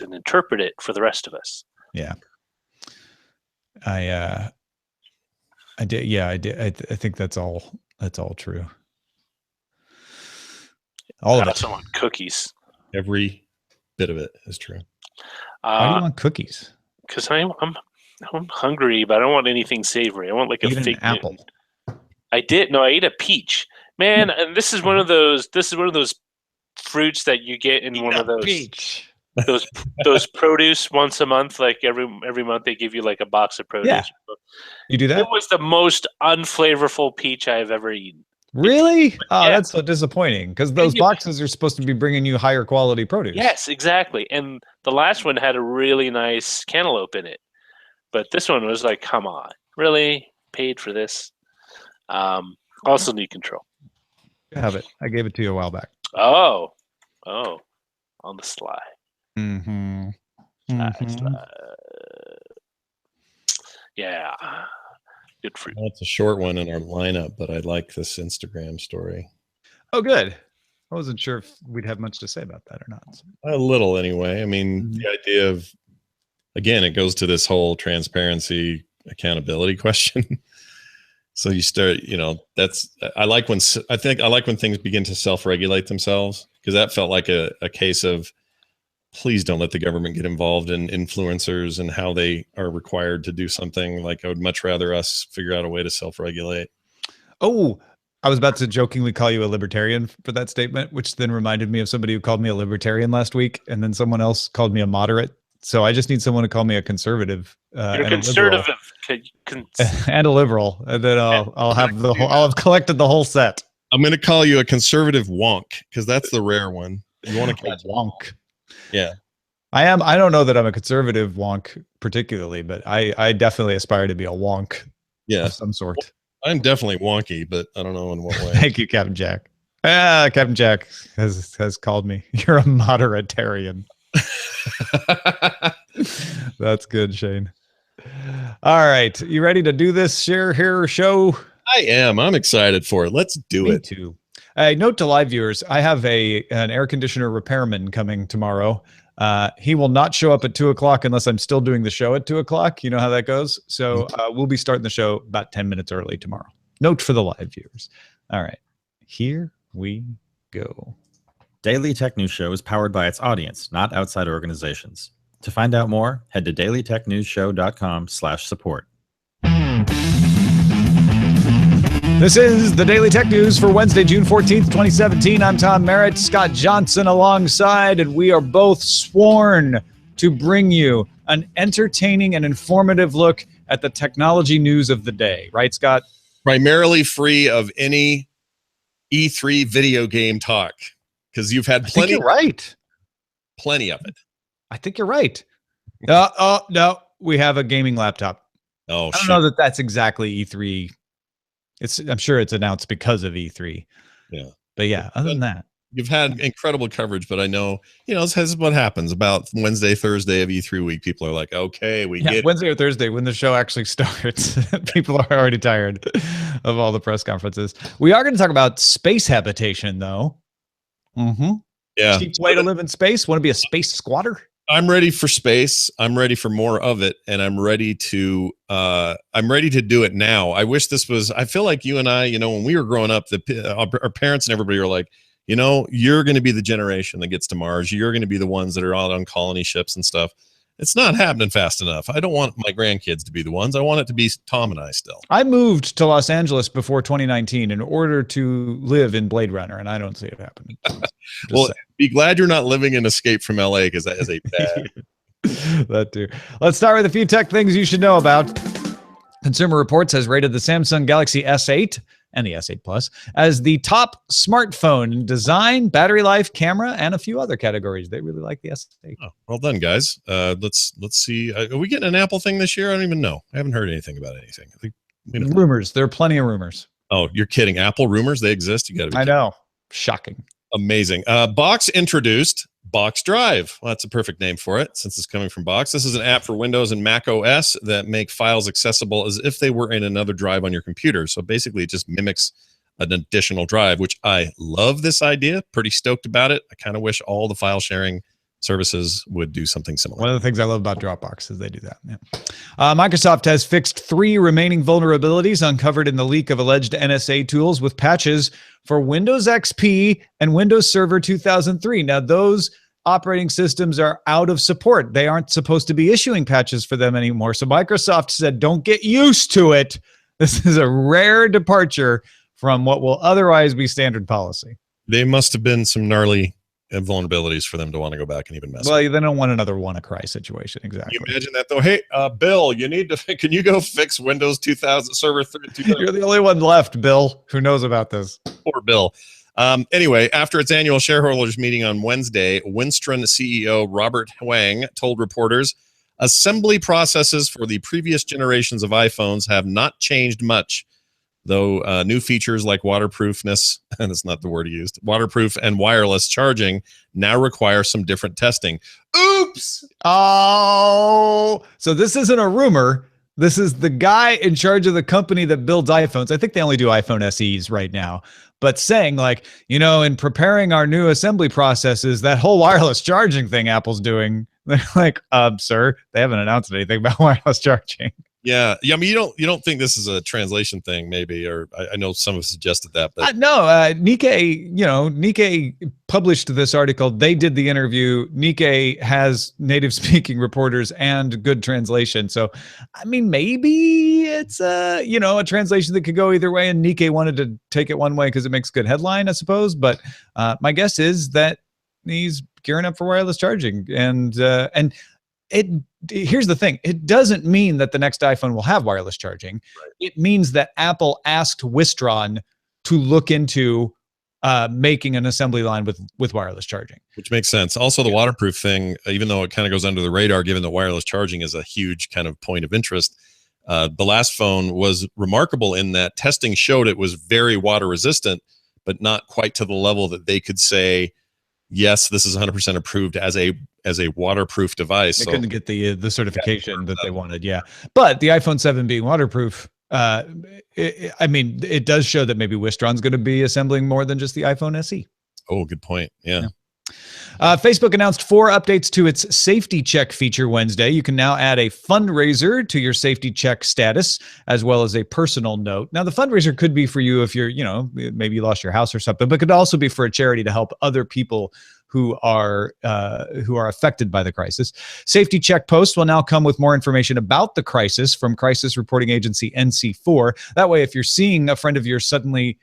and interpret it for the rest of us. Yeah. I did. Yeah, I did. I think that's all true. All of I it. also want cookies. Every bit of it is true. Why do you want cookies? Because I'm hungry, but I don't want anything savory. I want like a Eat an fig apple. Newton. I did. No, I ate a peach. Man, and this is one of those fruits that you get in one of those peach. those produce once a month. Like every month they give you like a box of produce. Yeah. You do that? It was the most unflavorful peach I've ever eaten. Really? Oh, that's so disappointing, because those boxes are supposed to be bringing you higher quality produce. Yes, exactly. And the last one had a really nice cantaloupe in it. But this one was like, come on, really? Paid for this? Also need control. I have it. I gave it to you a while back. Oh, on the sly. Mm-hmm. Yeah. Good fruit. Well, it's a short one in our lineup, but I like this Instagram story. Oh, good. I wasn't sure if we'd have much to say about that or not. A little, anyway. I mean, the idea of, again, it goes to this whole transparency, accountability question. So you start, I like when things begin to self-regulate themselves, because that felt like a case of, please don't let the government get involved in influencers and how they are required to do something. Like, I would much rather us figure out a way to self-regulate. Oh, I was about to jokingly call you a libertarian for that statement, which then reminded me of somebody who called me a libertarian last week, and then someone else called me a moderate. So I just need someone to call me a conservative. You're a conservative and a liberal, and then I'll have collected the whole set. I'm going to call you a conservative wonk, because that's the rare one. You want to catch wonk? Yeah, I am. I don't know that I'm a conservative wonk particularly, but I definitely aspire to be a wonk. Yeah, of some sort. I'm definitely wonky, but I don't know in what way. Thank you, Captain Jack. Captain Jack has called me. You're a moderatarian. That's good, Shane. All right, you ready to do this share show? I am. I'm excited for it. Let's do it. Me too. Note to live viewers, I have an air conditioner repairman coming tomorrow. He will not show up at 2 o'clock unless I'm still doing the show at 2 o'clock. You know how that goes. So we'll be starting the show about 10 minutes early tomorrow. Note for the live viewers. All right, here we go. Daily Tech News Show is powered by its audience, not outside organizations. To find out more, head to dailytechnewsshow.com/support. This is the Daily Tech News for Wednesday, June 14th, 2017. I'm Tom Merritt, Scott Johnson alongside, and we are both sworn to bring you an entertaining and informative look at the technology news of the day. Right, Scott? Primarily free of any E3 video game talk, because you've had plenty. You're right. Plenty of it. I think you're right. No, we have a gaming laptop. Oh, I don't know that that's exactly E3. I'm sure it's announced because of E3. Yeah. But yeah, other than that, you've had incredible coverage, but I know, this is what happens about Wednesday, Thursday of E3 week. People are like, okay, we get Wednesday or Thursday when the show actually starts. People are already tired of all the press conferences. We are going to talk about space habitation, though. Yeah. Cheap way to live in space. Want to be a space squatter? I'm ready for space. I'm ready for more of it, and I'm ready to do it now. I wish this was. I feel like you and I, when we were growing up, our parents and everybody were like, you're going to be the generation that gets to Mars. You're going to be the ones that are out on colony ships and stuff. It's not happening fast enough. I don't want my grandkids to be the ones. I want it to be Tom and I still. I moved to Los Angeles before 2019 in order to live in Blade Runner, and I don't see it happening. Well, be glad you're not living in Escape from LA, because that is a bad. That too. Let's start with a few tech things you should know about. Consumer Reports has rated the Samsung Galaxy S8 and the S8 Plus as the top smartphone in design, battery life, camera, and a few other categories. They really like the S8. Oh, well done, guys. Let's see. Are we getting an Apple thing this year? I don't even know. I haven't heard anything about anything. I think rumors. There are plenty of rumors. Oh, you're kidding. Apple rumors? They exist? You got to be kidding. I know. Shocking. Amazing. Box introduced Box Drive. Well, that's a perfect name for it since it's coming from Box. This is an app for Windows and Mac OS that make files accessible as if they were in another drive on your computer. So basically it just mimics an additional drive, which I love this idea. Pretty stoked about it. I kind of wish all the file sharing services would do something similar. One of the things I love about Dropbox is they do that. Yeah. Microsoft has fixed 3 remaining vulnerabilities uncovered in the leak of alleged NSA tools with patches for Windows XP and Windows Server 2003. Now, those operating systems are out of support. They aren't supposed to be issuing patches for them anymore. So Microsoft said, don't get used to it. This is a rare departure from what will otherwise be standard policy. They must have been some gnarly vulnerabilities for them to want to go back and even mess. Well, they don't want another WannaCry situation. Exactly. Can you imagine that though? Hey, Bill, you need to. Can you go fix Windows 2000 Server 2000? You're the only one left, Bill, who knows about this. Poor Bill. Anyway, after its annual shareholders meeting on Wednesday, Winstron CEO Robert Huang told reporters assembly processes for the previous generations of iPhones have not changed much, though new features like waterproofness, and that's not the word he used, waterproof and wireless charging now require some different testing. Oops! Oh, so this isn't a rumor. This is the guy in charge of the company that builds iPhones. I think they only do iPhone SEs right now, but saying like, in preparing our new assembly processes, that whole wireless charging thing Apple's doing, they're like, sir, they haven't announced anything about wireless charging. Yeah. I mean, you don't think this is a translation thing, maybe, or I know some have suggested that, but no. Nikkei published this article. They did the interview. Nikkei has native speaking reporters and good translation. So, I mean, maybe it's a translation that could go either way. And Nikkei wanted to take it one way because it makes good headline, I suppose. But my guess is that he's gearing up for wireless charging, and here's the thing. It doesn't mean that the next iPhone will have wireless charging. Right. It means that Apple asked Wistron to look into making an assembly line with wireless charging. Which makes sense. Also, the waterproof thing, even though it kind of goes under the radar, given that wireless charging is a huge kind of point of interest, the last phone was remarkable in that testing showed it was very water resistant, but not quite to the level that they could say, yes, this is 100% approved as a waterproof device. They couldn't get the certification that they wanted. Yeah. But the iPhone 7 being waterproof, it does show that maybe Wistron's going to be assembling more than just the iPhone SE. Oh, good point. Yeah. Facebook announced 4 updates to its safety check feature Wednesday. You can now add a fundraiser to your safety check status, as well as a personal note. Now, the fundraiser could be for you if you're, maybe you lost your house or something, but could also be for a charity to help other people who are affected by the crisis. Safety check posts will now come with more information about the crisis from crisis reporting agency NC4. That way, if you're seeing a friend of yours suddenly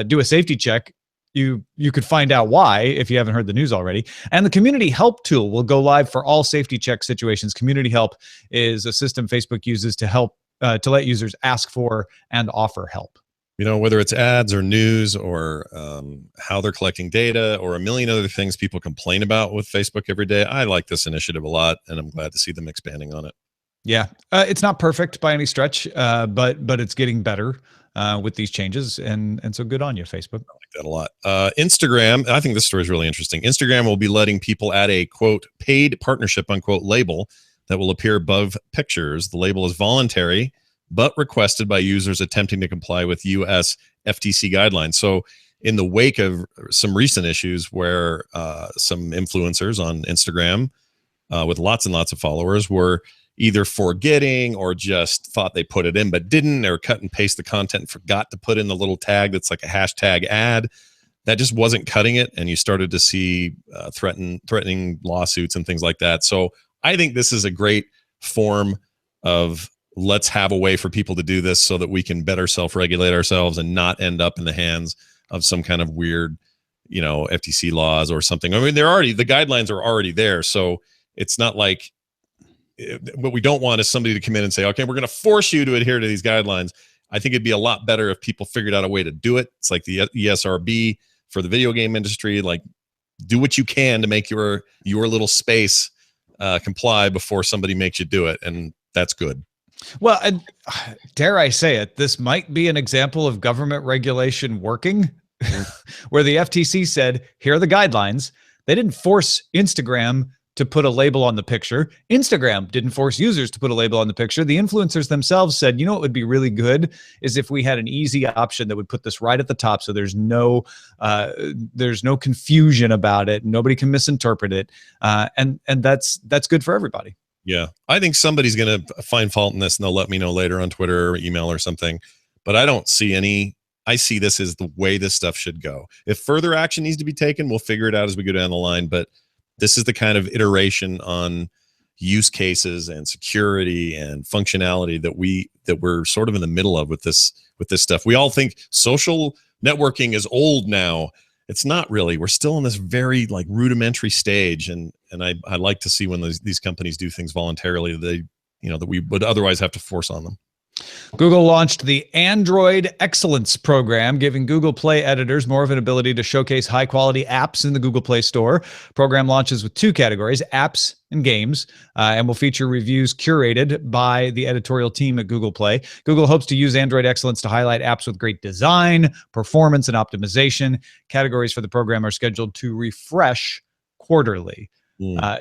do a safety check, you could find out why if you haven't heard the news already. And the community help tool will go live for all safety check situations. Community help is a system Facebook uses to help to let users ask for and offer help. Whether it's ads or news or how they're collecting data or a million other things people complain about with Facebook every day, I like this initiative a lot, and I'm glad to see them expanding on it. Yeah, it's not perfect by any stretch, but it's getting better with these changes, and so good on you, Facebook. I like that a lot. Instagram, I think this story is really interesting. Instagram will be letting people add a, quote, paid partnership, unquote, label that will appear above pictures. The label is voluntary, but requested by users attempting to comply with U.S. FTC guidelines. So in the wake of some recent issues where some influencers on Instagram with lots and lots of followers were either forgetting or just thought they put it in but didn't, or cut and paste the content and forgot to put in the little tag that's like a hashtag ad, that just wasn't cutting it, and you started to see threatening lawsuits and things like that. So I think this is a great form of let's have a way for people to do this so that we can better self-regulate ourselves and not end up in the hands of some kind of weird, FTC laws or something. I mean, the guidelines are already there. So it's not like, what we don't want is somebody to come in and say, okay, we're going to force you to adhere to these guidelines. I think it'd be a lot better if people figured out a way to do it. It's like the ESRB for the video game industry. Like, do what you can to make your little space comply before somebody makes you do it. And that's good. Well, and dare I say it, this might be an example of government regulation working, where the FTC said, here are the guidelines. They didn't force Instagram to put a label on the picture. Instagram didn't force users to put a label on the picture. The influencers themselves said, you know what would be really good is if we had an easy option that would put this right at the top, so there's no confusion about it. Nobody can misinterpret it, and that's good for everybody. Yeah, I think somebody's going to find fault in this, and they'll let me know later on Twitter or email or something. But I don't see any. I see this as the way this stuff should go. If further action needs to be taken, we'll figure it out as we go down the line. But this is the kind of iteration on use cases and security and functionality that we're sort of in the middle of with this stuff. We all think social networking is old now. It's not really. We're still in this very like rudimentary stage, and I like to see when these companies do things voluntarily that we would otherwise have to force on them. Google launched the Android Excellence Program, giving Google Play editors more of an ability to showcase high-quality apps in the Google Play Store. Program launches with 2 categories, apps and games, and will feature reviews curated by the editorial team at Google Play. Google hopes to use Android Excellence to highlight apps with great design, performance, and optimization. Categories for the program are scheduled to refresh quarterly.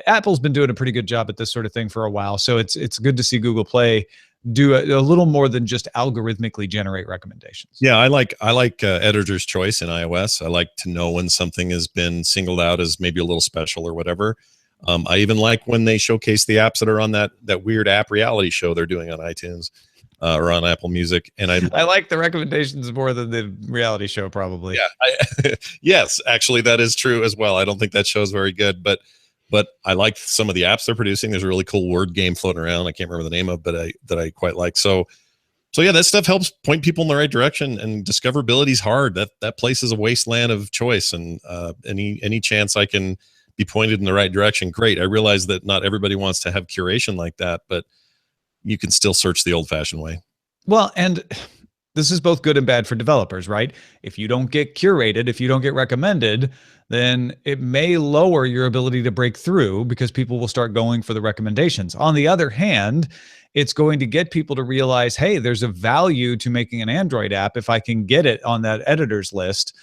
Apple's been doing a pretty good job at this sort of thing for a while, so it's good to see Google Play do a little more than just algorithmically generate recommendations. Yeah, I like editor's choice in iOS. I like to know when something has been singled out as maybe a little special or whatever. I even like when they showcase the apps that are on that weird app reality show they're doing on iTunes or on Apple Music. And I like the recommendations more than the reality show, probably. Yeah, yes, actually, that is true as well. I don't think that show's very good, but I like some of the apps they're producing. There's a really cool word game floating around. I can't remember the name of, but that I quite like. So yeah, that stuff helps point people in the right direction. And discoverability is hard. That place is a wasteland of choice. And any chance I can be pointed in the right direction, great. I realize that not everybody wants to have curation like that, but you can still search the old-fashioned way. Well, and this is both good and bad for developers, right? If you don't get curated, if you don't get recommended, then it may lower your ability to break through because people will start going for the recommendations. On the other hand, it's going to get people to realize, hey, there's a value to making an Android app if I can get it on that editor's list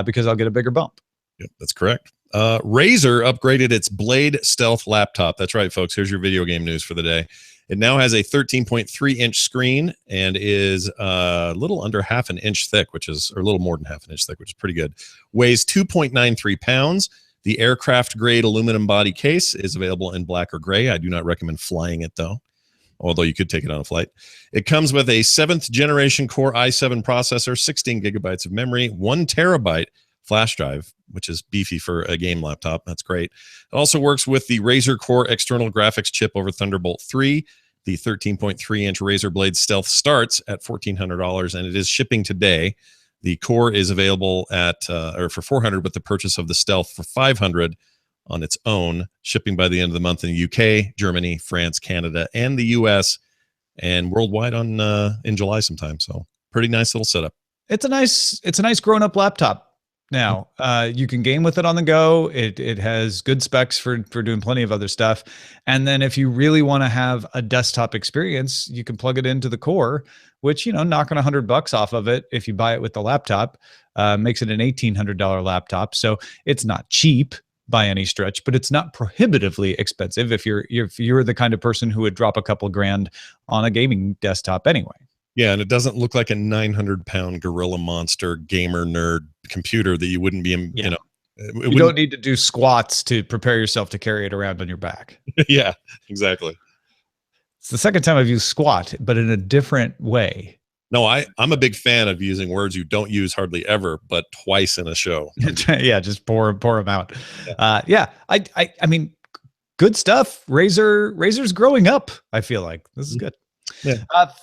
because I'll get a bigger bump. Yep, that's correct. Razer upgraded its Blade Stealth laptop. That's right, folks. Here's your video game news for the day. It now has a 13.3-inch screen and is a little under half an inch thick, or a little more than half an inch thick, which is pretty good. Weighs 2.93 pounds. The aircraft-grade aluminum body case is available in black or gray. I do not recommend flying it, though, although you could take it on a flight. It comes with a 7th-generation Core i7 processor, 16 gigabytes of memory, 1 terabyte flash drive, which is beefy for a game laptop. That's great. It also works with the Razer Core external graphics chip over Thunderbolt 3. The 13.3-inch Razer Blade Stealth starts at $1,400, and it is shipping today. The Core is available for $400 with the purchase of the Stealth for $500 on its own, shipping by the end of the month in the UK, Germany, France, Canada, and the US, and worldwide in July sometime. So pretty nice little setup. It's a nice grown-up laptop. Now, you can game with it on the go. It has good specs for doing plenty of other stuff. And then if you really want to have a desktop experience, you can plug it into the Core, which, knocking $100 off of it if you buy it with the laptop makes it an $1,800 laptop. So it's not cheap by any stretch, but it's not prohibitively expensive if you're the kind of person who would drop a couple grand on a gaming desktop anyway. Yeah, and it doesn't look like a 900-pound gorilla monster gamer nerd computer that you wouldn't be, you don't need to do squats to prepare yourself to carry it around on your back. Yeah, exactly. It's the second time I've used squat, but in a different way. No, I'm a big fan of using words you don't use hardly ever, but twice in a show. Yeah, just pour them out. Yeah, I mean, good stuff. Razer's growing up. I feel like this is good. Yeah.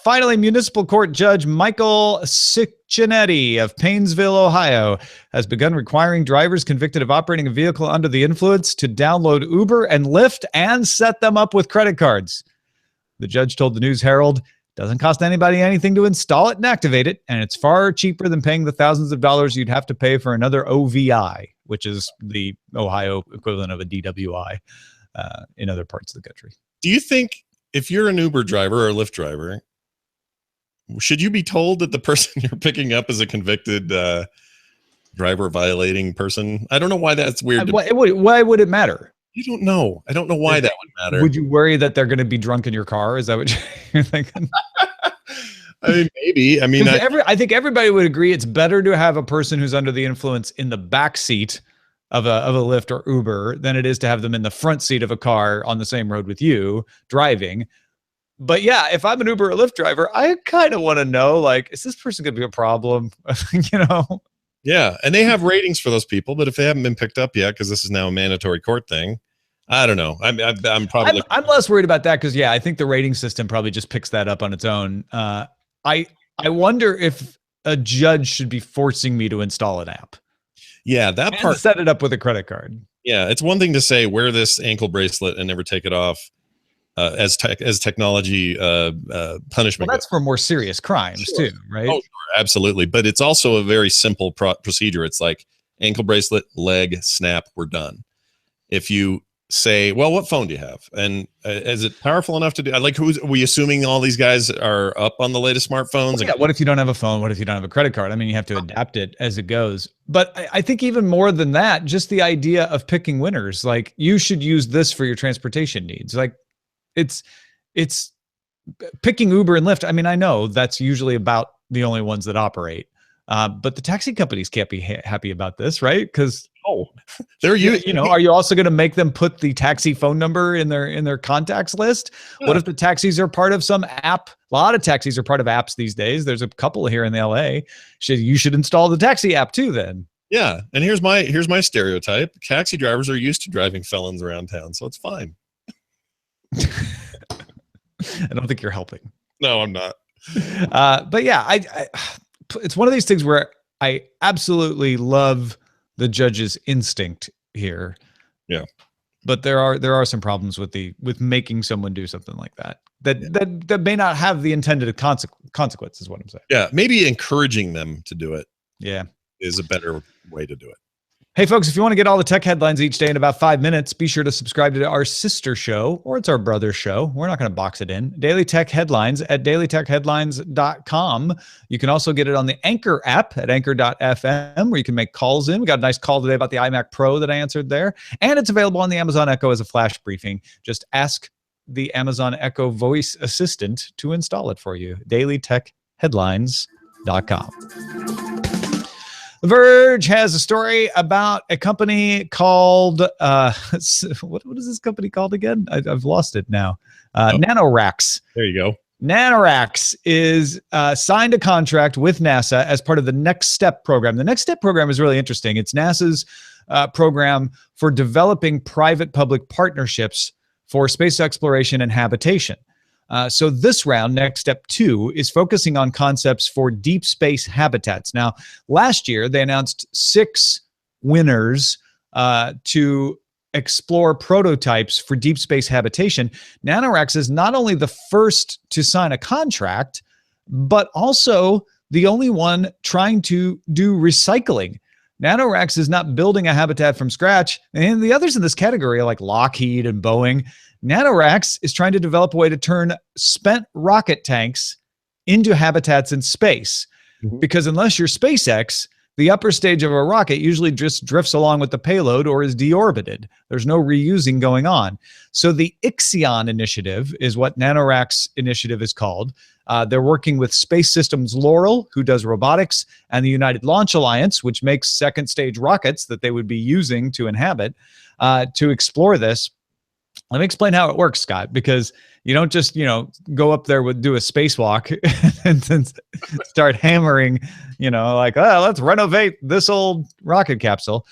Finally, municipal court judge Michael Ciccinetti of Painesville, Ohio, has begun requiring drivers convicted of operating a vehicle under the influence to download Uber and Lyft and set them up with credit cards. The judge told the News Herald, doesn't cost anybody anything to install it and activate it, and it's far cheaper than paying the thousands of dollars you'd have to pay for another OVI, which is the Ohio equivalent of a DWI in other parts of the country. Do you think if you're an Uber driver or a Lyft driver, should you be told that the person you're picking up is a convicted driver violating person? I don't know why that's weird. Why would it matter? You don't know. I don't know why that would matter. Would you worry that they're going to be drunk in your car? Is that what you're thinking? I mean, maybe. I mean, I think everybody would agree it's better to have a person who's under the influence in the back seat of a Lyft or Uber than it is to have them in the front seat of a car on the same road with you driving. But yeah, if I'm an Uber or Lyft driver, I kind of want to know, like, is this person going to be a problem? You know? Yeah, and they have ratings for those people, but if they haven't been picked up yet, because this is now a mandatory court thing, I don't know. I'm probably I'm less worried about that because yeah, I think the rating system probably just picks that up on its own. I wonder if a judge should be forcing me to install an app. Yeah, that part. Set it up with a credit card. Yeah, it's one thing to say wear this ankle bracelet and never take it off as technology punishment. Well, that's for more serious crimes too, right? Oh, sure, absolutely. But it's also a very simple procedure. It's like ankle bracelet, leg, snap, we're done. If you say, well, what phone do you have? And is it powerful enough to do? Like, are we assuming all these guys are up on the latest smartphones? Well, yeah. What if you don't have a phone? What if you don't have a credit card? I mean, you have to adapt it as it goes. But I think even more than that, just the idea of picking winners, like you should use this for your transportation needs. Like it's picking Uber and Lyft. I mean, I know that's usually about the only ones that operate. But the taxi companies can't be happy about this, right? Because they're you know, are you also going to make them put the taxi phone number in their contacts list? Yeah. What if the taxis are part of some app? A lot of taxis are part of apps these days. There's a couple here in the LA. You should install the taxi app too then. Yeah, and here's my stereotype. Taxi drivers are used to driving felons around town, so it's fine. I don't think you're helping. No, I'm not. But yeah, it's one of these things where I absolutely love the judge's instinct here. Yeah. But there are some problems with making someone do something like that may not have the intended consequence, is what I'm saying. Yeah, maybe encouraging them to do it. Yeah, is a better way to do it. Hey folks, if you want to get all the tech headlines each day in about 5 minutes, be sure to subscribe to our sister show, or it's our brother show. We're not going to box it in. Daily Tech Headlines at dailytechheadlines.com. You can also get it on the Anchor app at anchor.fm, where you can make calls in. We got a nice call today about the iMac Pro that I answered there. And it's available on the Amazon Echo as a flash briefing. Just ask the Amazon Echo voice assistant to install it for you. dailytechheadlines.com. The Verge has a story about a company called, what is this company called again? I've lost it now. NanoRacks. There you go. NanoRacks is signed a contract with NASA as part of the Next Step program. The Next Step program is really interesting. It's NASA's program for developing private-public partnerships for space exploration and habitation. So this round, Next Step 2, is focusing on concepts for deep space habitats. Now, last year, they announced 6 winners to explore prototypes for deep space habitation. NanoRacks is not only the first to sign a contract, but also the only one trying to do recycling. NanoRacks is not building a habitat from scratch, and the others in this category are like Lockheed and Boeing. NanoRacks is trying to develop a way to turn spent rocket tanks into habitats in space. Mm-hmm. Because unless you're SpaceX, the upper stage of a rocket usually just drifts along with the payload or is deorbited. There's no reusing going on. So the Ixion initiative is what NanoRacks initiative is called. They're working with Space Systems Laurel, who does robotics, and the United Launch Alliance, which makes second stage rockets that they would be using to inhabit, to explore this. Let me explain how it works, Scott, because you don't just, go up there do a spacewalk and then start hammering, like, oh, let's renovate this old rocket capsule.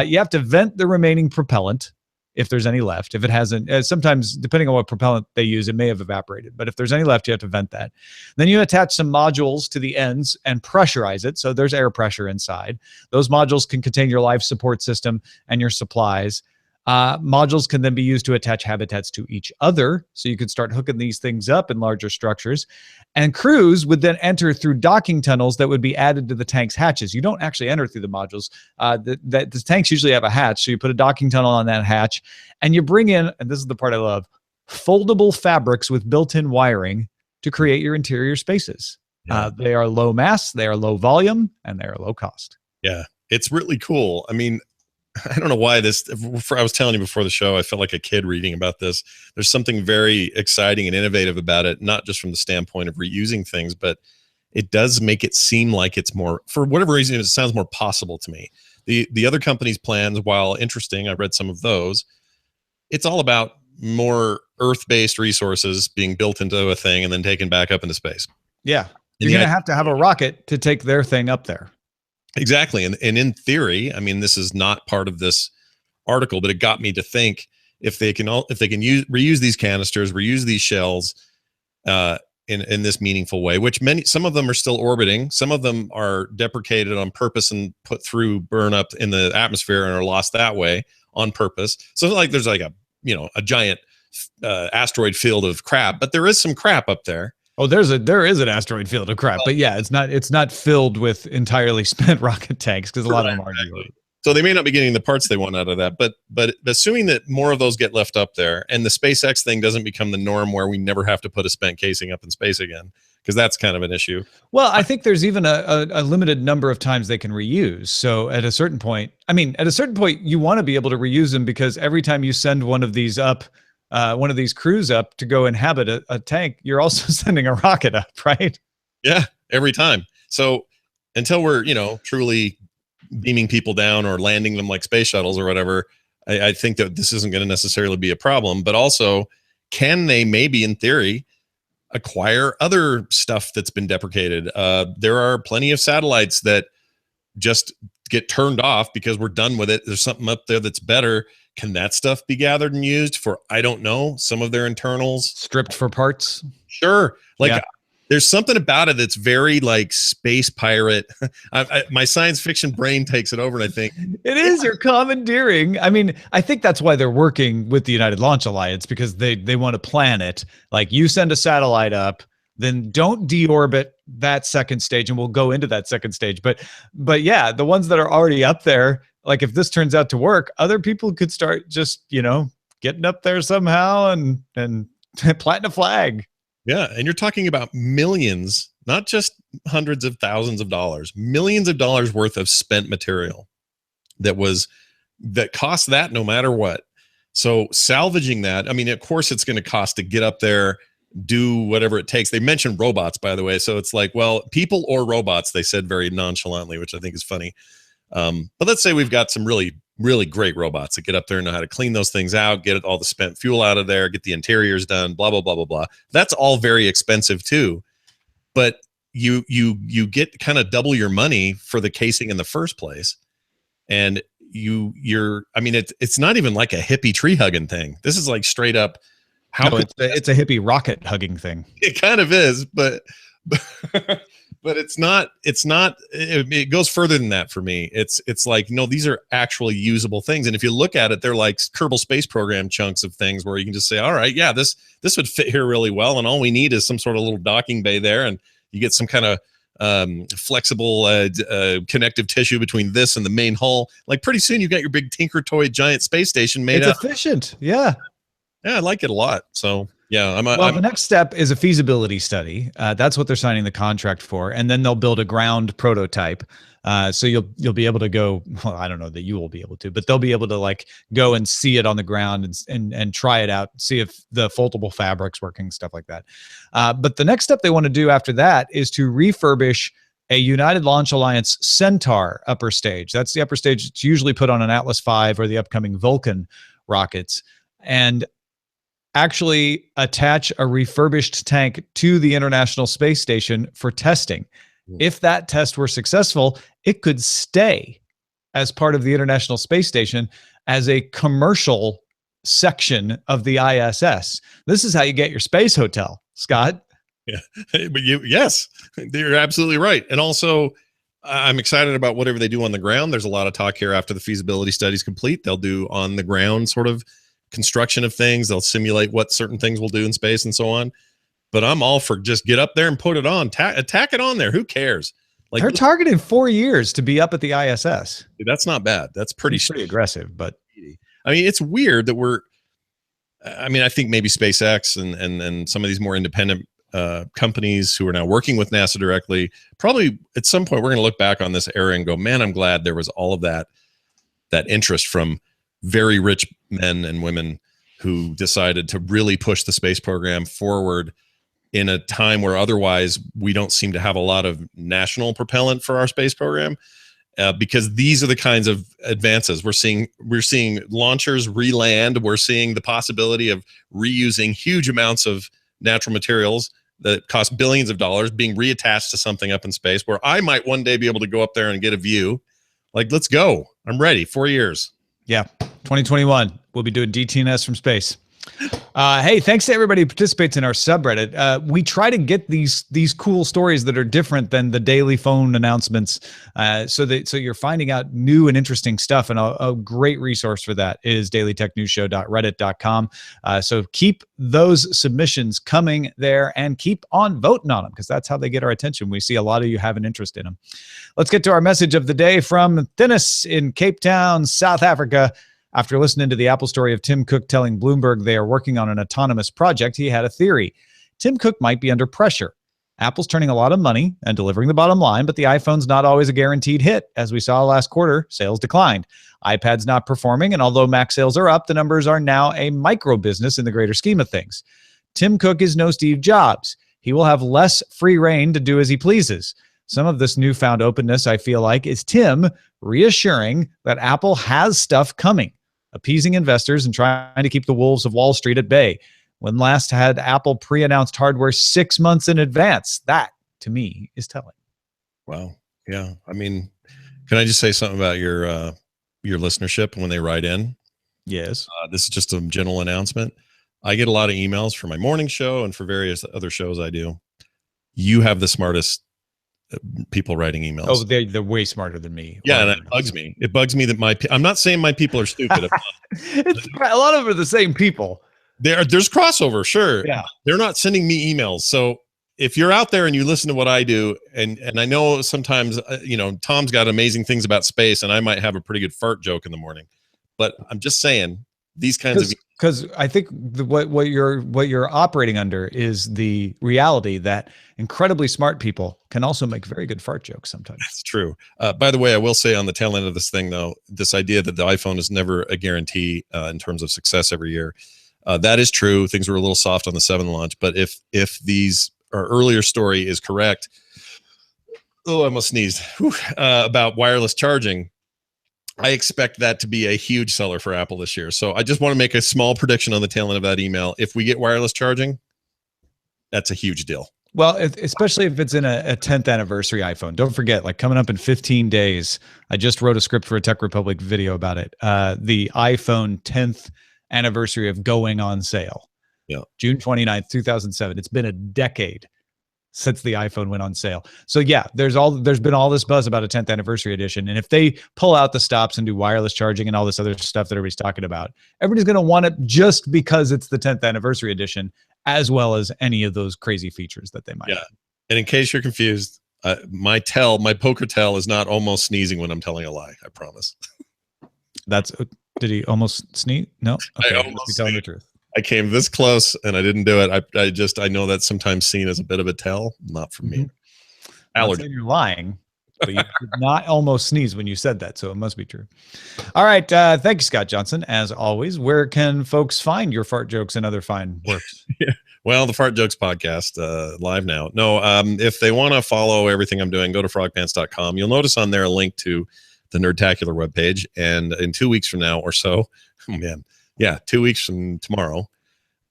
You have to vent the remaining propellant, if there's any left. If it hasn't, sometimes, depending on what propellant they use, it may have evaporated. But if there's any left, you have to vent that. Then you attach some modules to the ends and pressurize it. So there's air pressure inside. Those modules can contain your life support system and your supplies. Modules can then be used to attach habitats to each other. So you could start hooking these things up in larger structures. And crews would then enter through docking tunnels that would be added to the tank's hatches. You don't actually enter through the modules. The tanks usually have a hatch. So you put a docking tunnel on that hatch and you bring in, and this is the part I love, foldable fabrics with built-in wiring to create your interior spaces. Yeah. They are low mass, they are low volume, and they are low cost. Yeah, it's really cool. I mean, I don't know why this, I was telling you before the show, I felt like a kid reading about this. There's something very exciting and innovative about it, not just from the standpoint of reusing things, but it does make it seem like it's more, for whatever reason, it sounds more possible to me. The other companies' plans, while interesting, I read some of those, it's all about more Earth-based resources being built into a thing and then taken back up into space. Yeah. You're going to have a rocket to take their thing up there. Exactly. And in theory, I mean, this is not part of this article, but it got me to think, if they can reuse these canisters, reuse these shells in this meaningful way, which some of them are still orbiting, some of them are deprecated on purpose and put through burn up in the atmosphere and are lost that way on purpose. So like there's like a giant asteroid field of crap, but there is some crap up there. Oh, there is an asteroid field of crap, but yeah, it's not filled with entirely spent rocket tanks, because a lot of them are. Exactly. So they may not be getting the parts they want out of that, but assuming that more of those get left up there and the SpaceX thing doesn't become the norm where we never have to put a spent casing up in space again, because that's kind of an issue. Well, I think there's even a limited number of times they can reuse. So at a certain point, you want to be able to reuse them, because every time you send one of these up, one of these crews up to go inhabit a tank, you're also sending a rocket up, right? Yeah, every time. So until we're, truly beaming people down or landing them like space shuttles or whatever, I think that this isn't going to necessarily be a problem. But also, can they maybe, in theory, acquire other stuff that's been deprecated? There are plenty of satellites that just get turned off because we're done with it. There's something up there that's better. Can that stuff be gathered and used for, I don't know, some of their internals? Stripped for parts? Sure. There's something about it that's very like space pirate. My science fiction brain takes it over, and I think it is. You're commandeering. I mean, I think that's why they're working with the United Launch Alliance, because they want to plan it. Like, you send a satellite up, then don't deorbit that second stage, and we'll go into that second stage. But yeah, the ones that are already up there, like if this turns out to work, other people could start just, getting up there somehow and planting a flag. Yeah, and you're talking about millions, not just hundreds of thousands of dollars, millions of dollars worth of spent material that cost that no matter what. So salvaging that, I mean, of course it's going to cost to get up there, do whatever it takes. They mentioned robots, by the way. So it's like, well, people or robots, they said very nonchalantly, which I think is funny. But let's say we've got some really, really great robots that get up there and know how to clean those things out, get all the spent fuel out of there, get the interiors done, blah, blah, blah, blah, blah. That's all very expensive too. But you get kind of double your money for the casing in the first place. And it's not even like a hippie tree hugging thing. This is like straight up. It's a hippie rocket hugging thing. It kind of is, but it's not, it goes further than that for me. It's like, no, these are actually usable things. And if you look at it, they're like Kerbal Space Program chunks of things where you can just say, all right, yeah, this would fit here really well. And all we need is some sort of little docking bay there. And you get some kind of flexible connective tissue between this and the main hull. Like pretty soon you've got your big Tinker Toy giant space station made up. It's efficient. Yeah. Yeah. I like it a lot. So yeah, the next step is a feasibility study. That's what they're signing the contract for, and then they'll build a ground prototype. So you'll be able to go. Well, I don't know that you will be able to, but they'll be able to like go and see it on the ground and try it out, see if the foldable fabric's working, stuff like that. But the next step they want to do after that is to refurbish a United Launch Alliance Centaur upper stage. That's the upper stage. It's usually put on an Atlas V or the upcoming Vulcan rockets, and actually attach a refurbished tank to the International Space Station for testing. If that test were successful, it could stay as part of the International Space Station as a commercial section of the ISS. This is how you get your space hotel, Scott. Yeah, but yes, you're absolutely right. And also, I'm excited about whatever they do on the ground. There's a lot of talk here after the feasibility study is complete. They'll do on the ground sort of construction of things. They'll simulate what certain things will do in space and so on. But I'm all for just get up there and put it on, tack it on there. Who cares? Like, they're targeting 4 years to be up at the ISS. That's not bad. That's pretty aggressive, but I mean, it's weird that I think maybe SpaceX and some of these more independent companies who are now working with NASA directly, probably at some point we're going to look back on this era and go, man, I'm glad there was all of that that interest from very rich men and women who decided to really push the space program forward in a time where otherwise we don't seem to have a lot of national propellant for our space program. Because these are the kinds of advances we're seeing. We're seeing launchers re-land. We're seeing the possibility of reusing huge amounts of natural materials that cost billions of dollars being reattached to something up in space, where I might one day be able to go up there and get a view. Like, let's go. I'm ready. 4 years. Yeah. 2021. We'll be doing DTNS from space. Hey, thanks to everybody who participates in our subreddit. We try to get these cool stories that are different than the daily phone announcements, so you're finding out new and interesting stuff. And a great resource for that is dailytechnewsshow.reddit.com. So keep those submissions coming there and keep on voting on them, because that's how they get our attention. We see a lot of you have an interest in them. Let's get to our message of the day from Dennis in Cape Town, South Africa. After listening to the Apple story of Tim Cook telling Bloomberg they are working on an autonomous project, he had a theory. Tim Cook might be under pressure. Apple's turning a lot of money and delivering the bottom line, but the iPhone's not always a guaranteed hit. As we saw last quarter, sales declined. iPad's not performing, and although Mac sales are up, the numbers are now a micro business in the greater scheme of things. Tim Cook is no Steve Jobs. He will have less free reign to do as he pleases. Some of this newfound openness, I feel like, is Tim reassuring that Apple has stuff coming, appeasing investors and trying to keep the wolves of Wall Street at bay. When last had Apple pre-announced hardware 6 months in advance? That, to me, is telling. Wow. Yeah. I mean, can I just say something about your listenership when they write in? Yes. This is just a general announcement. I get a lot of emails for my morning show and for various other shows I do. You have the smartest people writing emails. Oh, they're way smarter than me. Yeah, and it bugs me. It bugs me that I'm not saying my people are stupid. A lot of them are the same people. There's crossover, sure. Yeah. They're not sending me emails. So if you're out there and you listen to what I do, and I know sometimes, Tom's got amazing things about space, and I might have a pretty good fart joke in the morning, but I'm just saying these kinds of, because I think what you're operating under is the reality that incredibly smart people can also make very good fart jokes sometimes. That's true. By the way, I will say on the tail end of this thing, though, this idea that the iPhone is never a guarantee in terms of success every year, that is true. Things were a little soft on the 7 launch, but if our earlier story is correct, I almost sneezed, about wireless charging, I expect that to be a huge seller for Apple this year. So I just want to make a small prediction on the tail end of that email. If we get wireless charging, that's a huge deal. Well, especially if it's in a 10th anniversary iPhone. Don't forget, like coming up in 15 days, I just wrote a script for a Tech Republic video about it. The iPhone 10th anniversary of going on sale. Yeah. June 29th, 2007. It's been a decade since the iPhone went on sale. So yeah, there's been all this buzz about a 10th anniversary edition. And if they pull out the stops and do wireless charging and all this other stuff that everybody's talking about, everybody's going to want it just because it's the 10th anniversary edition, as well as any of those crazy features that they might have. And in case you're confused, my poker tell is not almost sneezing when I'm telling a lie. I promise. Did he almost sneeze? No. Okay, I almost be telling the truth. I came this close and I didn't do it. I know that's sometimes seen as a bit of a tell, not from me. Allergy. You're lying, but you did not almost sneeze when you said that, so it must be true. All right. Thank you, Scott Johnson. As always, where can folks find your fart jokes and other fine works? Yeah. Well, the Fart Jokes podcast, live now. No, if they want to follow everything I'm doing, go to frogpants.com. You'll notice on there a link to the Nerdtacular webpage. And in 2 weeks from now or so, 2 weeks from tomorrow,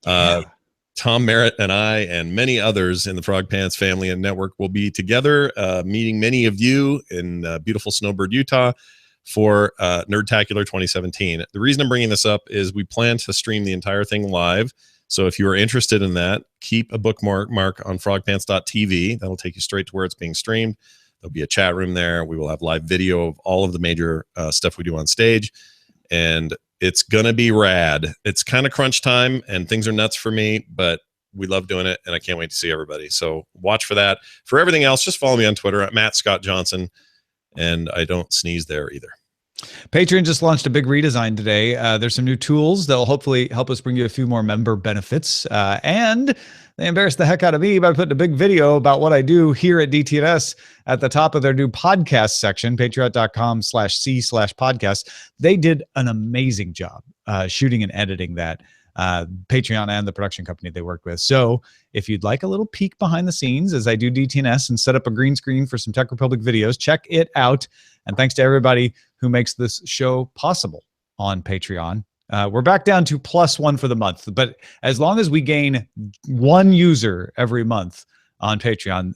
Tom Merritt and I and many others in the Frog Pants family and network will be together, meeting many of you in beautiful Snowbird, Utah for Nerdtacular 2017. The reason I'm bringing this up is we plan to stream the entire thing live. So if you are interested in that, keep a bookmark on frogpants.tv. That'll take you straight to where it's being streamed. There'll be a chat room there. We will have live video of all of the major stuff we do on stage. And it's going to be rad. It's kind of crunch time and things are nuts for me, but we love doing it and I can't wait to see everybody. So watch for that. For everything else, just follow me on Twitter at Matt Scott Johnson. And I don't sneeze there either. Patreon just launched a big redesign today. There's some new tools that will hopefully help us bring you a few more member benefits. And they embarrassed the heck out of me by putting a big video about what I do here at DTNS at the top of their new podcast section, patreon.com/c/podcast. They did an amazing job shooting and editing that. Patreon and the production company they worked with. So if you'd like a little peek behind the scenes as I do DTNS and set up a green screen for some Tech Republic videos, check it out. And thanks to everybody who makes this show possible on Patreon. We're back down to +1 for the month, but as long as we gain 1 user every month on Patreon,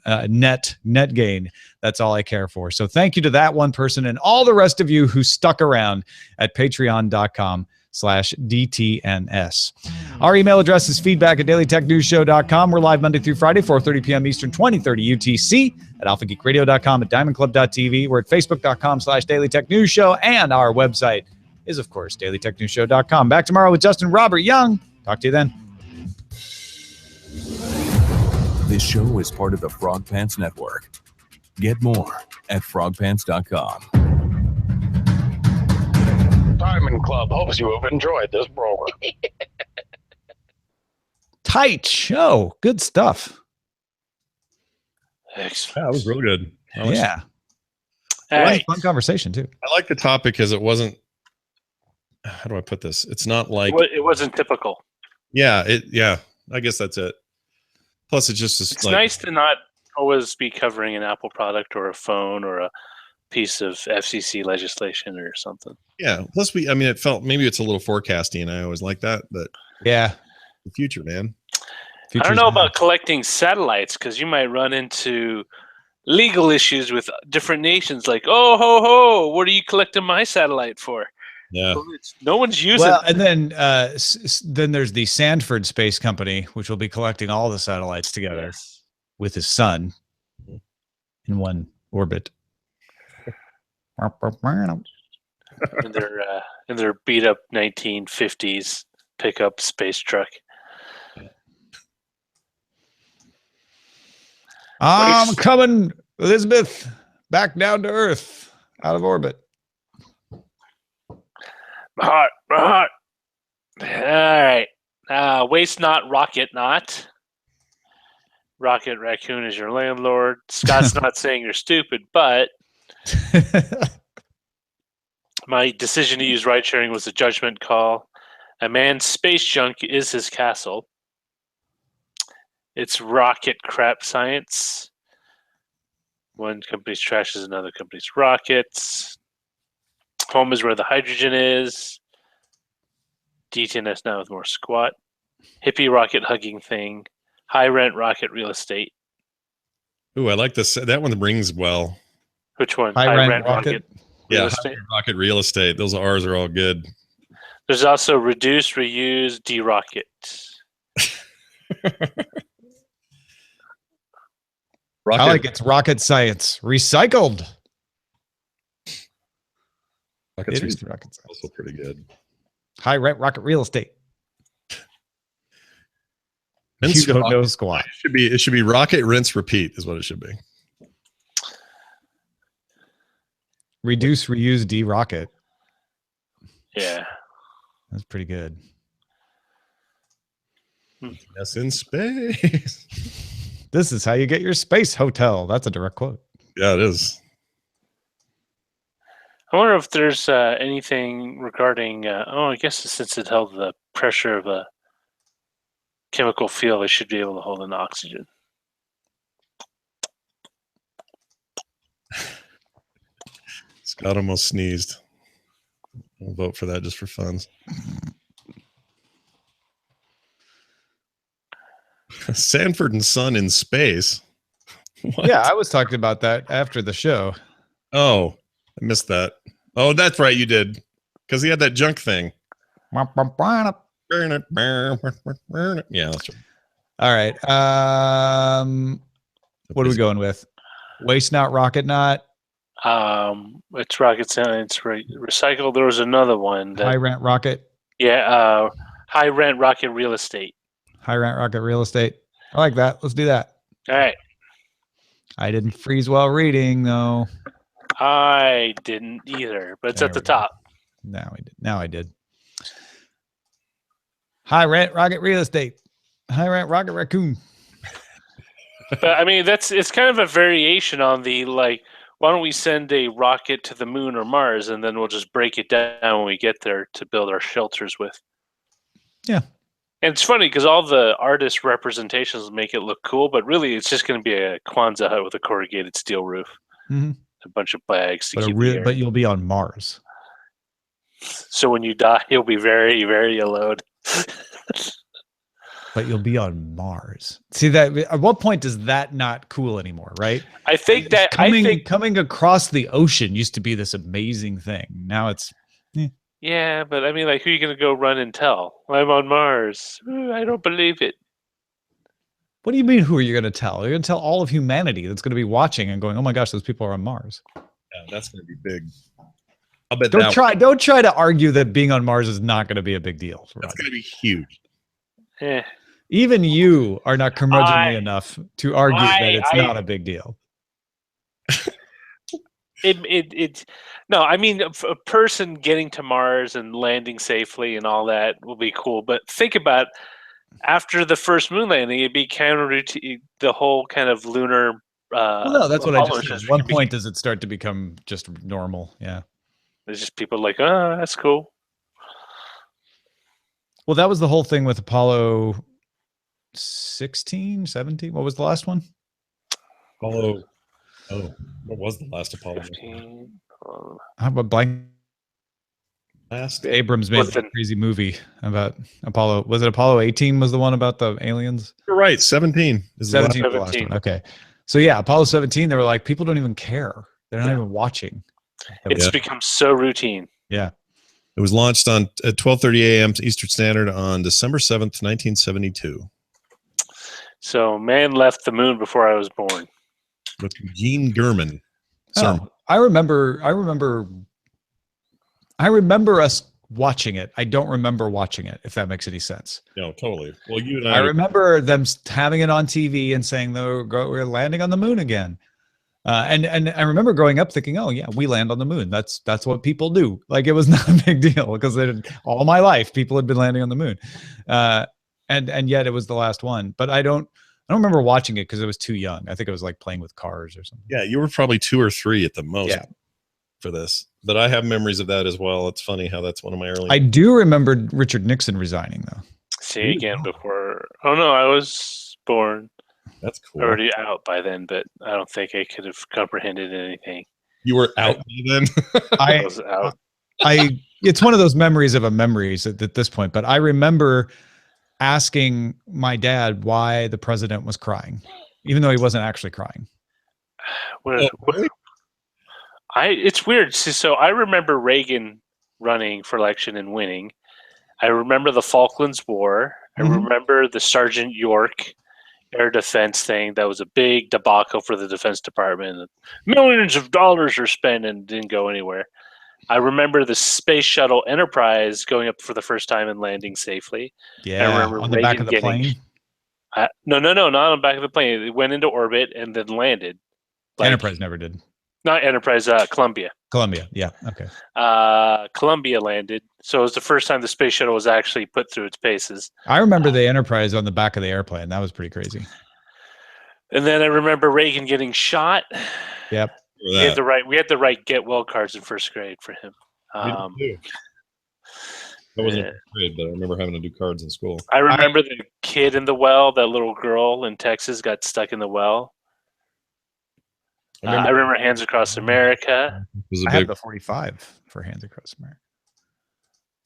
net gain, that's all I care for. So thank you to that one person and all the rest of you who stuck around at patreon.com/DTNS. Our email address is feedback@dailytechnewsshow.com. We're live Monday through Friday, 4:30 p.m. Eastern, 20:30 UTC, at alphageekradio.com, at diamondclub.tv. We're at facebook.com/dailytechnewsshow, and our website is, of course, dailytechnewsshow.com. Back tomorrow with Justin Robert Young. Talk to you then. This show is part of the Frog Pants Network. Get more at frogpants.com. Diamond Club hopes you have enjoyed this program. Tight show. Good stuff. Excellent. Yeah, that was real good. Yeah. All It was right. a fun conversation, too. I like the topic because it wasn't. How do I put this? It's not like. It wasn't typical. Yeah. Yeah. I guess that's it. Plus, it's just. It's nice to not always be covering an Apple product or a phone or a piece of FCC legislation or something. Yeah. Plus, it felt maybe it's a little forecasty, and I always like that, but Yeah. the future, man. I don't know about collecting satellites because you might run into legal issues with different nations. Like, oh, ho, ho, what are you collecting my satellite for? Yeah. No one's using Well, it. and then then there's the Sanford Space Company, which will be collecting all the satellites together Yes. with his son in one orbit. in their beat up 1950s pickup space truck. I'm coming, Elizabeth, back down to Earth, out of orbit. My heart. All right. Waste not, rocket not. Rocket Raccoon is your landlord. Scott's not saying you're stupid, but my decision to use ride sharing was a judgment call. A man's space junk is his castle. It's rocket crap science. One company's trash is another company's rockets. Home is where the hydrogen is. DTNS now with more squat. Hippie rocket hugging thing. High rent rocket real estate. Ooh, I like this. That one rings well. Which one? High rent rocket. real Yeah, estate. rocket real estate. Those R's are all good. There's also reduce, reuse, de-rocket. Rocket, I like it's rocket science. Recycled. rocket's It is rocket science. also pretty good. High rent rocket real estate. And You don't rocket- know squat. It should be rocket, rinse, repeat is what it should be. Reduce, reuse, de-rocket. Yeah. That's pretty good. That's in space. This is how you get your space hotel. That's a direct quote. Yeah, it is. I wonder if there's anything regarding. I guess since it held the pressure of a chemical field, it should be able to hold an oxygen. Scott almost sneezed. We'll vote for that just for fun. Sanford and Son in space. What? Yeah, I was talking about that after the show. Oh, I missed that. Oh, that's right. You did. Because he had that junk thing. Yeah, that's right. All right. What are we going with? Waste not, rocket not, It's rocket science, recycle. There was another one. high rent rocket, High rent rocket real estate. high rent rocket real estate. I like that. Let's do that. All right. I didn't freeze while reading though. I didn't either, but it's There at the we go. top. Now I did. Now I did. High rent rocket real estate. High rent rocket raccoon. But I mean, it's kind of a variation on the like. Why don't we send a rocket to the moon or Mars, and then we'll just break it down when we get there to build our shelters with. Yeah. And it's funny because all the artist representations make it look cool, but really it's just going to be a Kwanzaa hut with a corrugated steel roof, Mhm. a bunch of bags to But keep the air. but you'll be on Mars. So when you die, you'll be very, very alone. But you'll be on Mars. See that? At what point is that not cool anymore? Right? I think that coming across the ocean used to be this amazing thing. Now it's yeah, but I mean, like, who are you going to go run and tell? I'm on Mars. Ooh, I don't believe it. What do you mean? Who are you going to tell? You're going to tell all of humanity that's going to be watching and going, "Oh my gosh, those people are on Mars." Yeah, that's going to be big. I'll bet Don't try to argue that being on Mars is not going to be a big deal. That's going to be huge. Eh. Even you are not curmudgeonly enough to argue that it's not a big deal. No, I mean, a person getting to Mars and landing safely and all that will be cool. But think about after the first moon landing, it'd be counter to the whole kind of lunar. Well, no, that's what I just said. history. At one point, does it start to become just normal? Yeah. There's just people like, oh, that's cool. Well, that was the whole thing with Apollo 16, 17. What was the last one? Apollo. Oh, what was the last Apollo? 15. How about blank? Last Abrams made a crazy movie about Apollo. Was it Apollo 18 was the one about the aliens? You're right. 17 is 17 was the last one. Okay. So yeah, Apollo 17, they were like, people don't even care. They're not even watching. It's become so routine. Yeah. It was launched on at 12:30 a.m. Eastern Standard on December 7th, 1972. So man left the moon before I was born. With Eugene German. Oh, I remember us watching it. I don't remember watching it, if that makes any sense. No, totally. Well, you and I remember them having it on TV and saying we're landing on the moon again. And I remember growing up thinking, oh yeah, we land on the moon. That's what people do. Like it was not a big deal because all my life people had been landing on the moon. And yet it was the last one. But I don't remember watching it because I was too young. I think it was like playing with cars or something. Yeah, you were probably 2 or 3 at the most for this. But I have memories of that as well. It's funny how that's one of my early. I do remember Richard Nixon resigning though. See again before. Oh no, I was born. That's cool. Already out by then, but I don't think I could have comprehended anything. You were out by then? I was out. It's one of those memories of a memories at this point, but I remember asking my dad why the president was crying, even though he wasn't actually crying. It's weird. So I remember Reagan running for election and winning. I remember the Falklands War. I remember the Sergeant York air defense thing. That was a big debacle for the Defense Department. Millions of dollars are spent and didn't go anywhere. I remember the Space Shuttle Enterprise going up for the first time and landing safely. Yeah, I remember on the back of the plane? No, not on the back of the plane. It went into orbit and then landed. Enterprise never did. Not Enterprise, Columbia. Columbia, yeah, okay. Columbia landed. So it was the first time the space shuttle was actually put through its paces. I remember the Enterprise on the back of the airplane. That was pretty crazy. And then I remember Reagan getting shot. Yep. We had the right get well cards in first grade for him. I wasn't in grade, but I remember having to do cards in school. I remember the kid in the well, that little girl in Texas got stuck in the well. I remember Hands Across America. I had the 45 for Hands Across America.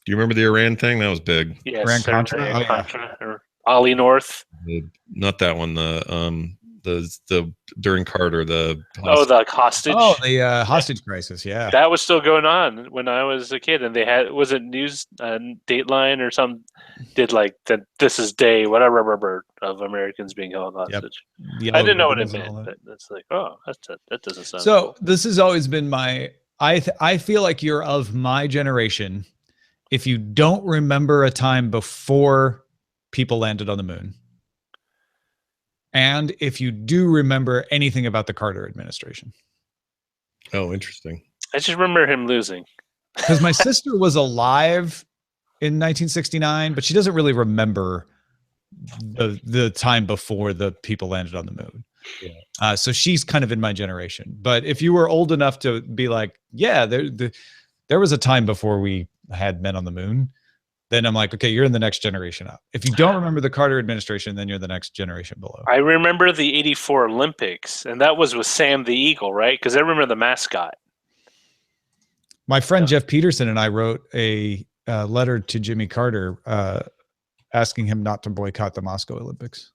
Do you remember the Iran thing? That was big. Yes, Iran-Contra. Or Ollie North. Not that one. The during Carter, the hostage. Oh, the hostage crisis. Yeah, that was still going on when I was a kid, and they had News Dateline or some did like that. This is day whatever of Americans being held hostage. Yep. I didn't know what it meant, but it's like, oh, that doesn't sound. So cool. This has always been my. I feel like you're of my generation if you don't remember a time before people landed on the moon. And if you do remember anything about the Carter administration. Oh, interesting. I just remember him losing. Because my sister was alive in 1969, but she doesn't really remember the time before the people landed on the moon. Yeah. So she's kind of in my generation. But if you were old enough to be like, yeah, there was a time before we had men on the moon, then I'm like, okay, you're in the next generation up. If you don't remember the Carter administration, then you're the next generation below. I remember the 84 Olympics, and that was with Sam the Eagle, right? Because I remember the mascot. My friend Jeff Peterson and I wrote a letter to Jimmy Carter asking him not to boycott the Moscow Olympics.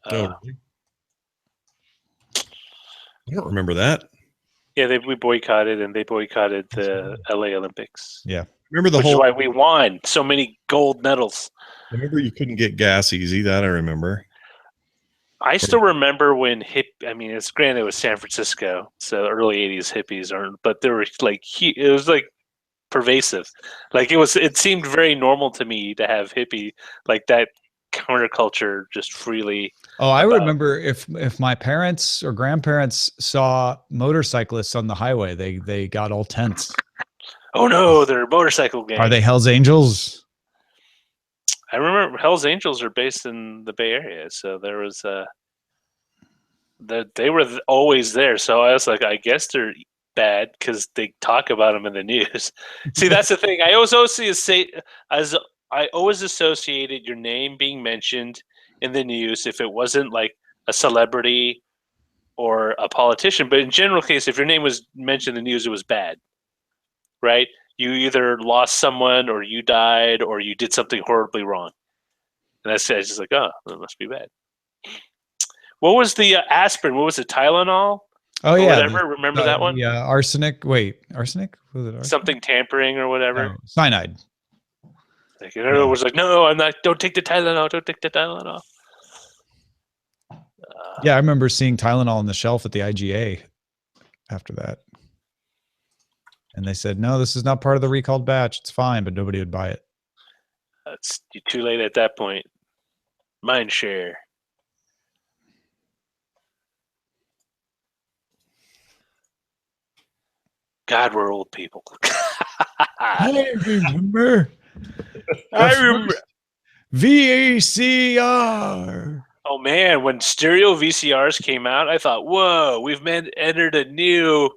Oh, really? I don't remember that. Yeah, we boycotted, and they boycotted the LA Olympics. Yeah. Remember the Which whole. is why we won so many gold medals. Remember you couldn't get gas easy. That I remember. I still remember when it's granted it was San Francisco, so early 80s hippies aren't, but there were like, it was like pervasive. Like it seemed very normal to me to have hippie, like that counterculture just freely. Oh, I remember if my parents or grandparents saw motorcyclists on the highway, they got all tense. Oh no, they're motorcycle gangs. Are they Hell's Angels? I remember Hell's Angels are based in the Bay Area, so there was they were always there. So I was like, I guess they're bad because they talk about them in the news. See, that's the thing. I always associated your name being mentioned in the news if it wasn't like a celebrity or a politician. But in general case, if your name was mentioned in the news, it was bad, right? You either lost someone or you died or you did something horribly wrong. And that's just like, oh, that must be bad. What was the aspirin? What was it? Tylenol? Oh, or yeah. whatever. Remember that one? Yeah. Arsenic. Wait, arsenic? Was it arsenic? Something tampering or whatever. Oh, cyanide. Like, it was like, no, I'm not. Don't take the Tylenol. Don't take the Tylenol. Yeah, I remember seeing Tylenol on the shelf at the IGA after that. And they said, no, this is not part of the recalled batch. It's fine, but nobody would buy it. It's too late at that point. Mind share. God, we're old people. I remember. I remember. VCR. Oh, man. When stereo VCRs came out, I thought, whoa, we've entered a new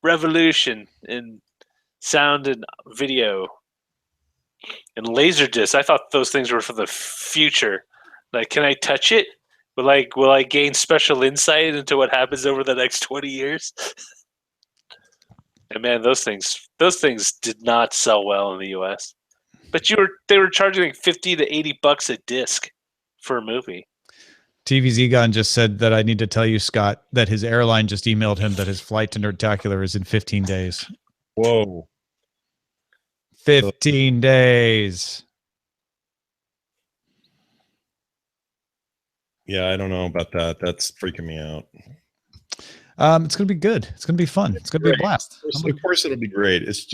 revolution in sound and video. And Laserdisc, I thought those things were for the future. Like, can I touch it? Will I gain special insight into what happens over the next 20 years? And man, those things did not sell well in the US. But they were charging like $50 to $80 a disc for a movie. TVZ Gun just said that I need to tell you, Scott, that his airline just emailed him that his flight to Nerdtacular is in 15 days. Whoa. 15 days. Yeah, I don't know about that. That's freaking me out. It's going to be good. It's going to be fun. It's going to be a blast. Of course it'll be great. It's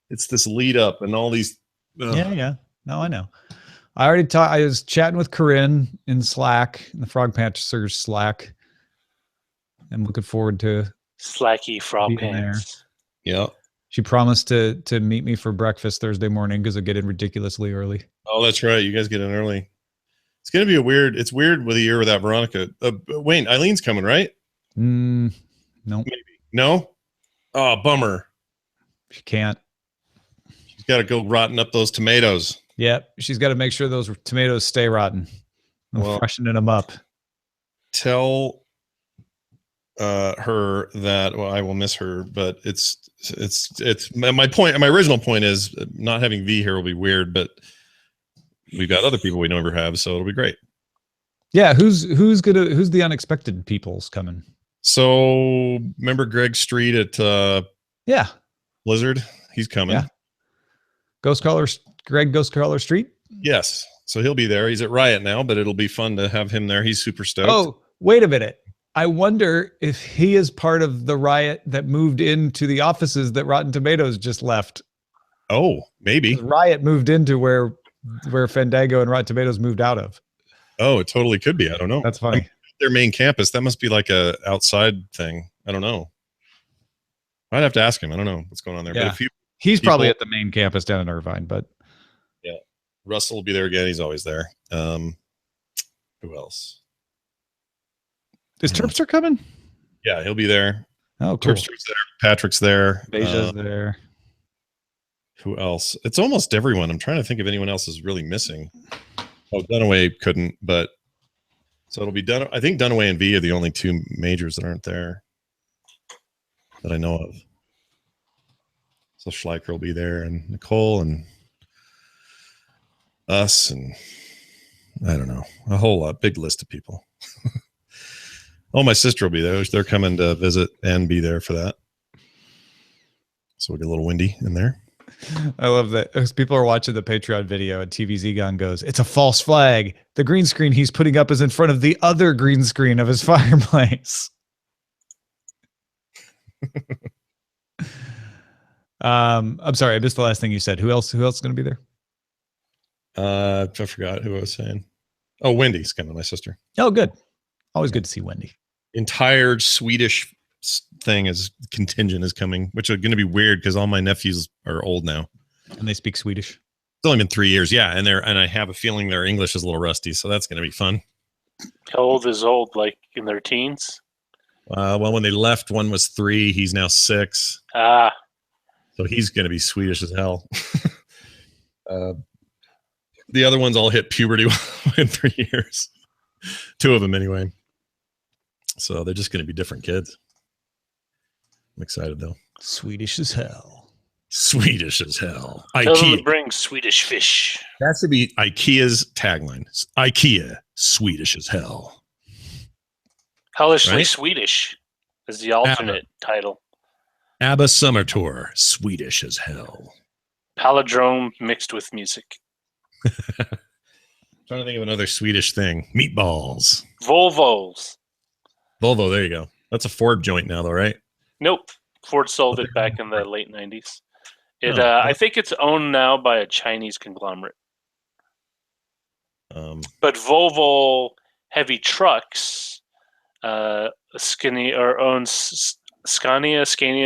this lead up and all these. Yeah. No, I know. I was chatting with Corinne in Slack, in the Frog Pantsers Slack. I'm looking forward to Slacky Frog Pants. Yeah. She promised to meet me for breakfast Thursday morning because I get in ridiculously early. Oh, that's right. You guys get in early. It's going to be it's weird with a year without Veronica. Wayne, Eileen's coming, right? No. Maybe. No? Oh, bummer. She can't. She's got to go rotten up those tomatoes. Yep. She's got to make sure those tomatoes stay rotten. I'm freshening them up. Tell her that, well, I will miss her, but it's my point. My original point is not having V here will be weird, but we've got other people we never have, so it'll be great. Yeah. Who's the unexpected people's coming? So remember Greg Street at Blizzard? He's coming. Yeah. Greg Ghost Caller Street? Yes. So he'll be there. He's at Riot now, but it'll be fun to have him there. He's super stoked. Oh, wait a minute. I wonder if he is part of the Riot that moved into the offices that Rotten Tomatoes just left. Oh, maybe. Riot moved into where Fandango and Rotten Tomatoes moved out of. Oh, it totally could be. I don't know. That's funny. Their main campus. That must be like a outside thing. I don't know. I'd have to ask him. I don't know what's going on there. Yeah. But if He's probably people- at the main campus down in Irvine, but Russell will be there again. He's always there. Who else? is Terpster coming? Yeah, he'll be there. Oh, cool. Terpster's there. Patrick's there. Beja's there. Who else? It's almost everyone. I'm trying to think if anyone else is really missing. Oh, Dunaway couldn't, but so it'll be done. I think Dunaway and V are the only two majors that aren't there that I know of. So Schleicher will be there, and Nicole, and us, and I don't know, a whole lot, big list of people. Oh, my sister will be there. They're coming to visit and be there for that. So we'll get a little windy in there. I love that. As people are watching the Patreon video and TVZ Gun goes, it's a false flag. The green screen he's putting up is in front of the other green screen of his fireplace. I'm sorry, I missed the last thing you said. Who else is going to be there? I forgot who I was saying. Oh, Wendy's coming, my sister. Oh, good. Always good to see Wendy. Entire Swedish thing is contingent is coming, which are going to be weird because all my nephews are old now. And they speak Swedish. It's only been 3 years. Yeah. And I have a feeling their English is a little rusty. So that's going to be fun. How old is old? Like in their teens? Well, when they left, one was 3. He's now 6. Ah, So he's going to be Swedish as hell. The other ones all hit puberty in 3 years. 2 of them anyway. So they're just going to be different kids. I'm excited though. Swedish as hell. Swedish as hell. tell them to IKEA. bring Swedish fish. That should be IKEA's tagline. It's IKEA, Swedish as hell. Hellishly Right? Swedish is the alternate title. ABBA Summer Tour, Swedish as hell. Palindrome mixed with music. Trying to think of another Swedish thing. Meatballs. Volvos. Volvo, there you go. That's a Ford joint now though, right? Nope. Ford sold it back in the late 90s. It, Oh, I think it's owned now by a Chinese conglomerate. But Volvo heavy trucks, Scania,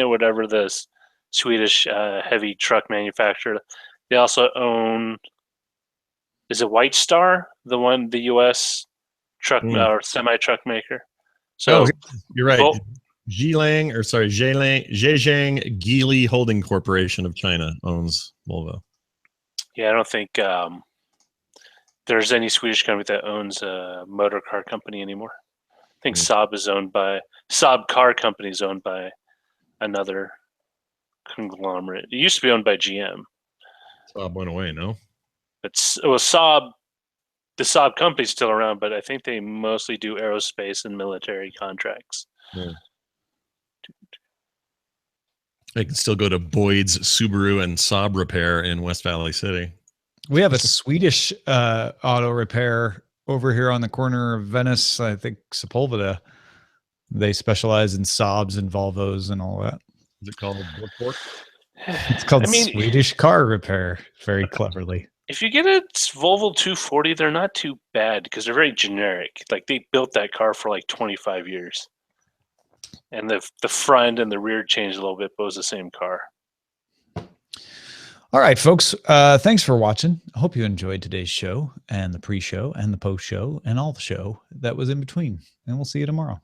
whatever the Swedish heavy truck manufacturer. They also own, is it White Star, the U.S. truck or semi truck maker? So you're right. Vol- Zhejiang Geely Holding Corporation of China owns Volvo. yeah, I don't think there's any Swedish company that owns a motor car company anymore. I think Saab Car Company is owned by another conglomerate. It used to be owned by GM. Saab went away, no? But Saab, the Saab company's still around, but I think they mostly do aerospace and military contracts. Yeah. They can still go to Boyd's Subaru and Saab repair in West Valley City. We have a Swedish auto repair over here on the corner of Venice. I think Sepulveda. They specialize in Saabs and Volvos and all that. Is it called Brookport? It's called Swedish car repair, very cleverly. If you get a Volvo 240, they're not too bad because they're very generic. Like they built that car for like 25 years. And the front and the rear changed a little bit, but it was the same car. All right, folks. Thanks for watching. I hope you enjoyed today's show and the pre-show and the post-show and all the show that was in between. And we'll see you tomorrow.